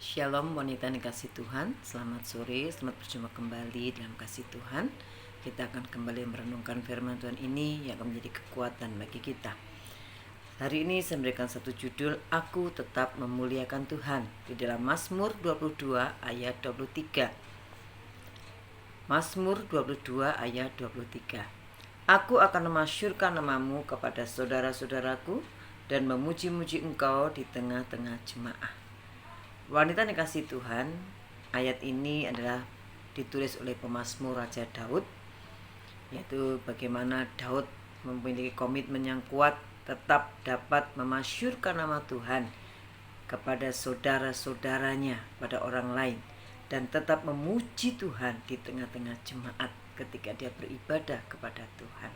Shalom wanita yang kasih Tuhan, selamat sore, selamat berjumpa kembali dalam kasih Tuhan. Kita akan kembali merenungkan firman Tuhan ini yang akan menjadi kekuatan bagi kita. Hari ini saya memberikan satu judul, Aku Tetap Memuliakan Tuhan, di dalam Mazmur 22 ayat 23. Mazmur 22 ayat 23. Aku akan memasyurkan namamu kepada saudara-saudaraku dan memuji-muji engkau di tengah-tengah jemaah. Wanita yang kasih Tuhan, ayat ini adalah ditulis oleh pemazmur Raja Daud, yaitu bagaimana Daud memiliki komitmen yang kuat tetap dapat memasyurkan nama Tuhan kepada saudara-saudaranya, pada orang lain, dan tetap memuji Tuhan di tengah-tengah jemaat ketika dia beribadah kepada Tuhan.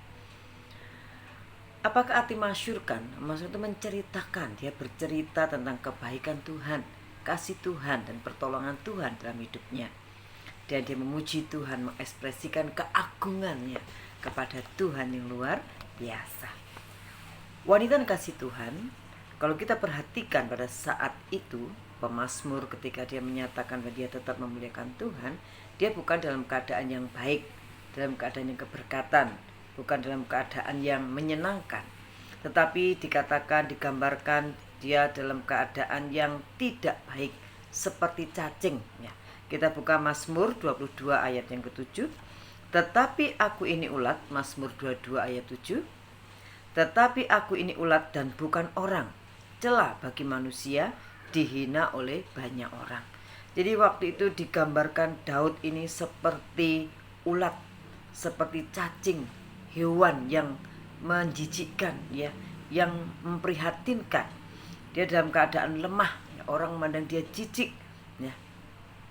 Apakah arti masyurkan? Maksudnya menceritakan, dia bercerita tentang kebaikan Tuhan, kasih Tuhan dan pertolongan Tuhan dalam hidupnya. Dan dia memuji Tuhan, mengekspresikan keagungannya kepada Tuhan yang luar biasa. Wanita yang kasih Tuhan, kalau kita perhatikan pada saat itu, pemazmur ketika dia menyatakan bahwa dia tetap memuliakan Tuhan, dia bukan dalam keadaan yang baik, dalam keadaan yang keberkatan, bukan dalam keadaan yang menyenangkan, tetapi dikatakan, digambarkan dia dalam keadaan yang tidak baik, seperti cacing ya. Kita buka Mazmur 22 ayat yang ke-7. Tetapi aku ini ulat, Mazmur 22 ayat 7. Tetapi aku ini ulat dan bukan orang, celah bagi manusia, dihina oleh banyak orang. Jadi waktu itu digambarkan Daud ini seperti ulat, seperti cacing, hewan yang menjijikkan ya, yang memprihatinkan. Dia dalam keadaan lemah, ya, orang memandang dia jijik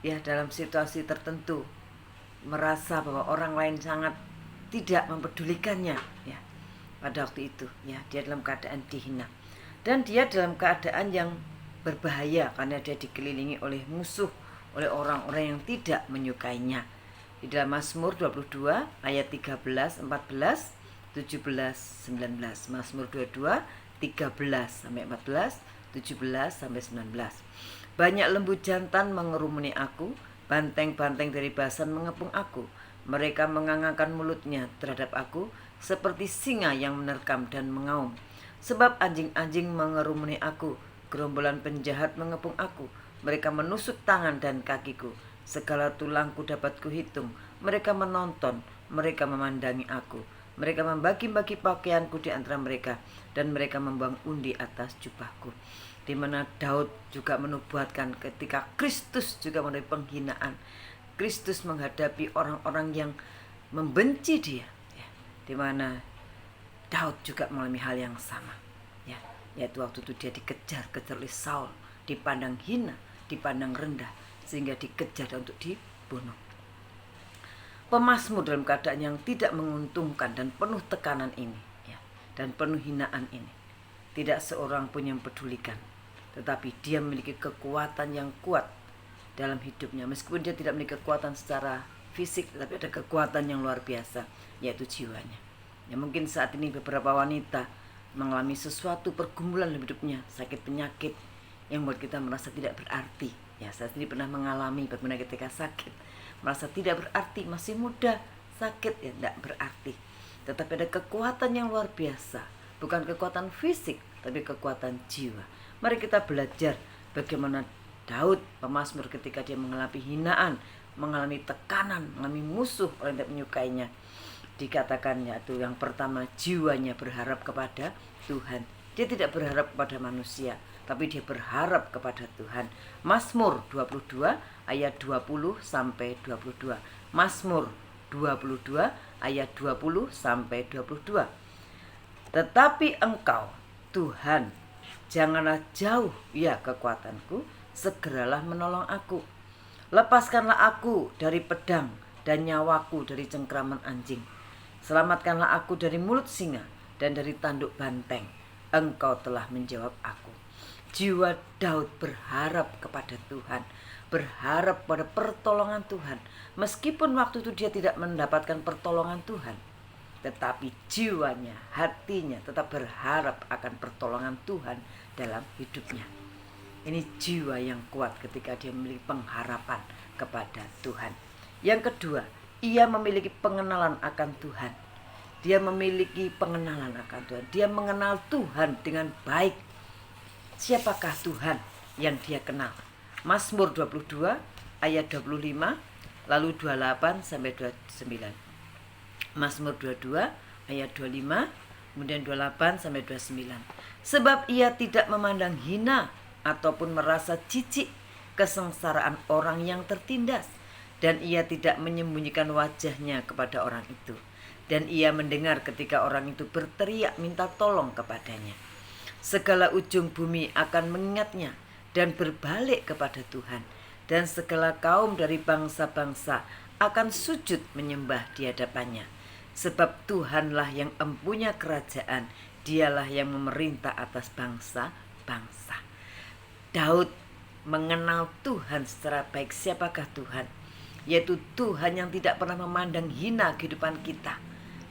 ya, dalam situasi tertentu merasa bahwa orang lain sangat tidak mempedulikannya ya. Pada waktu itu ya, dia dalam keadaan dihina, dan dia dalam keadaan yang berbahaya karena dia dikelilingi oleh musuh, oleh orang-orang yang tidak menyukainya. Di dalam Mazmur 22 ayat 13, 14, 17, 19. Mazmur 22 13 sampai 14, 17 sampai 19. Banyak lembu jantan mengerumuni aku, banteng-banteng dari Basan mengepung aku. Mereka mengangangkan mulutnya terhadap aku seperti singa yang menerkam dan mengaum. Sebab anjing-anjing mengerumuni aku, gerombolan penjahat mengepung aku. Mereka menusuk tangan dan kakiku, segala tulangku dapat kuhitung. Mereka menonton, mereka memandangi aku. Mereka membagi-bagi pakaianku di antara mereka, dan mereka membuang undi atas jubahku. Di mana Daud juga menubuatkan ketika Kristus juga menerima penghinaan. Kristus menghadapi orang-orang yang membenci dia ya. Di mana Daud juga mengalami hal yang sama ya, yaitu waktu itu dia dikejar-kejar oleh Saul, dipandang hina, dipandang rendah, sehingga dikejar untuk dibunuh. Pemazmur dalam keadaan yang tidak menguntungkan dan penuh tekanan ini ya, dan penuh hinaan ini, tidak seorang pun yang pedulikan, tetapi dia memiliki kekuatan yang kuat dalam hidupnya. Meskipun dia tidak memiliki kekuatan secara fisik, tetapi ada kekuatan yang luar biasa, yaitu jiwanya ya. Mungkin saat ini beberapa wanita mengalami sesuatu pergumulan dalam hidupnya, sakit penyakit yang membuat kita merasa tidak berarti ya. Saya sendiri pernah mengalami bagaimana ketika sakit merasa tidak berarti, masih muda, sakit ya, tidak berarti. Tetapi ada kekuatan yang luar biasa, bukan kekuatan fisik, tapi kekuatan jiwa. Mari kita belajar bagaimana Daud pemazmur ketika dia mengalami hinaan, mengalami tekanan, mengalami musuh, orang yang tidak menyukainya. Dikatakan yaitu yang pertama, jiwanya berharap kepada Tuhan. Dia tidak berharap kepada manusia, tapi dia berharap kepada Tuhan. Mazmur 22 ayat 20 sampai 22. Mazmur 22 ayat 20 sampai 22. Tetapi engkau, Tuhan, janganlah jauh ya kekuatanku, segeralah menolong aku. Lepaskanlah aku dari pedang dan nyawaku dari cengkraman anjing. Selamatkanlah aku dari mulut singa dan dari tanduk banteng. Engkau telah menjawab aku. Jiwa Daud berharap kepada Tuhan, berharap pada pertolongan Tuhan. Meskipun waktu itu dia tidak mendapatkan pertolongan Tuhan, tetapi jiwanya, hatinya tetap berharap akan pertolongan Tuhan dalam hidupnya. Ini jiwa yang kuat ketika dia memiliki pengharapan kepada Tuhan. Yang kedua, ia memiliki pengenalan akan Tuhan. Dia memiliki pengenalan akan Tuhan. Dia mengenal Tuhan dengan baik. Siapakah Tuhan yang dia kenal? Mazmur 22 ayat 25 lalu 28 sampai 29. Mazmur 22 ayat 25 kemudian 28 sampai 29. Sebab ia tidak memandang hina ataupun merasa jijik kesengsaraan orang yang tertindas, dan ia tidak menyembunyikan wajahnya kepada orang itu, dan ia mendengar ketika orang itu berteriak minta tolong kepadanya. Segala ujung bumi akan mengingatnya dan berbalik kepada Tuhan, dan segala kaum dari bangsa-bangsa akan sujud menyembah di hadapannya. Sebab Tuhanlah yang empunya kerajaan, dialah yang memerintah atas bangsa-bangsa. Daud mengenal Tuhan secara baik. Siapakah Tuhan? Yaitu Tuhan yang tidak pernah memandang hina kehidupan kita.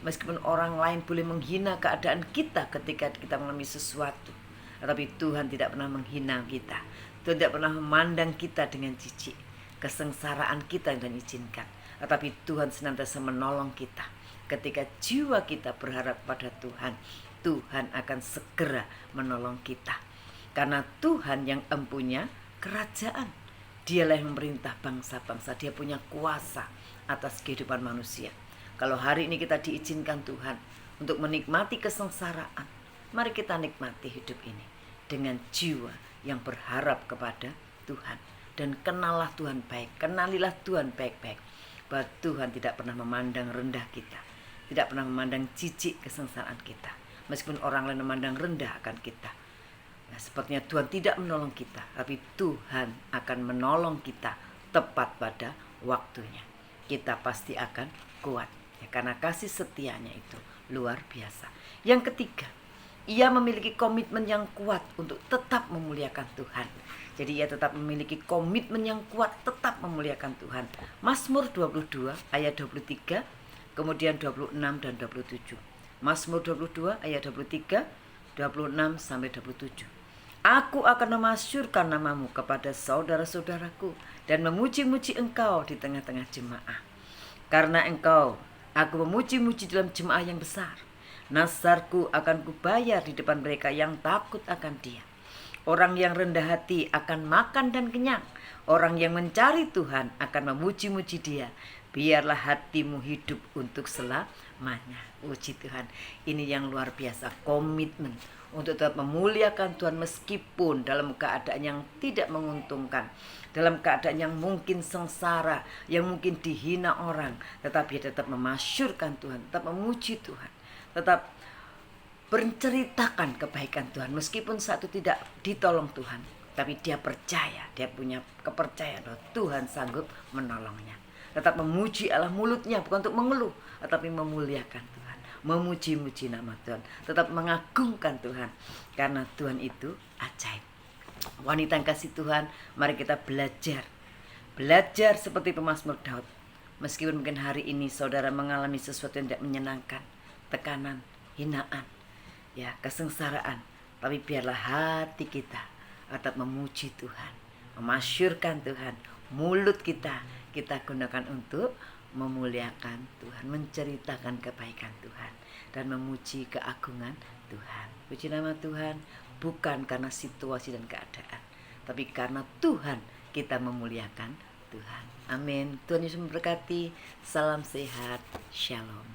Meskipun orang lain boleh menghina keadaan kita ketika kita mengalami sesuatu, tetapi Tuhan tidak pernah menghina kita. Tuhan tidak pernah memandang kita dengan jijik. Kesengsaraan kita dan izinkan, tetapi Tuhan senantiasa menolong kita. Ketika jiwa kita berharap pada Tuhan, Tuhan akan segera menolong kita. Karena Tuhan yang empunya kerajaan, dialah yang memerintah bangsa-bangsa. Dia punya kuasa atas kehidupan manusia. Kalau hari ini kita diizinkan Tuhan untuk menikmati kesengsaraan, mari kita nikmati hidup ini dengan jiwa yang berharap kepada Tuhan. Dan kenallah Tuhan baik, kenalilah Tuhan baik-baik. Bahwa Tuhan tidak pernah memandang rendah kita, tidak pernah memandang jijik kesengsaraan kita. Meskipun orang lain memandang rendah akan kita, nah, sepertinya Tuhan tidak menolong kita, tapi Tuhan akan menolong kita tepat pada waktunya. Kita pasti akan kuat, ya, karena kasih setianya itu luar biasa. Yang ketiga, ia memiliki komitmen yang kuat untuk tetap memuliakan Tuhan. Jadi ia tetap memiliki komitmen yang kuat tetap memuliakan Tuhan. Mazmur 22 ayat 23, kemudian 26 dan 27. Mazmur 22 ayat 23, 26 sampai 27. Aku akan memasyurkan namamu kepada saudara-saudaraku dan memuji-muji engkau di tengah-tengah jemaah. Karena engkau, aku memuji-muji dalam jemaah yang besar. Nazarku akan kubayar di depan mereka yang takut akan Dia. Orang yang rendah hati akan makan dan kenyang. Orang yang mencari Tuhan akan memuji-muji Dia. Biarlah hatimu hidup untuk selamanya. Puji Tuhan. Ini yang luar biasa, komitmen untuk tetap memuliakan Tuhan meskipun dalam keadaan yang tidak menguntungkan, dalam keadaan yang mungkin sengsara, yang mungkin dihina orang, tetapi tetap memasyurkan Tuhan, tetap memuji Tuhan, tetap menceritakan kebaikan Tuhan meskipun saat itu tidak ditolong Tuhan, tapi dia percaya, dia punya kepercayaan bahwa Tuhan sanggup menolongnya. Tetap memuji Allah, mulutnya bukan untuk mengeluh, tetapi memuliakan Tuhan, memuji-muji nama Tuhan, tetap mengagungkan Tuhan, karena Tuhan itu ajaib. Wanita yang kasih Tuhan, mari kita belajar seperti pemazmur Daud. Meskipun mungkin hari ini saudara mengalami sesuatu yang tidak menyenangkan, tekanan, hinaan, ya, kesengsaraan, tapi biarlah hati kita tetap memuji Tuhan, memasyurkan Tuhan. Mulut kita gunakan untuk memuliakan Tuhan, menceritakan kebaikan Tuhan, dan memuji keagungan Tuhan. Puji nama Tuhan, bukan karena situasi dan keadaan, tapi karena Tuhan kita memuliakan Tuhan. Amin. Tuhan Yesus memberkati. Salam sehat. Shalom.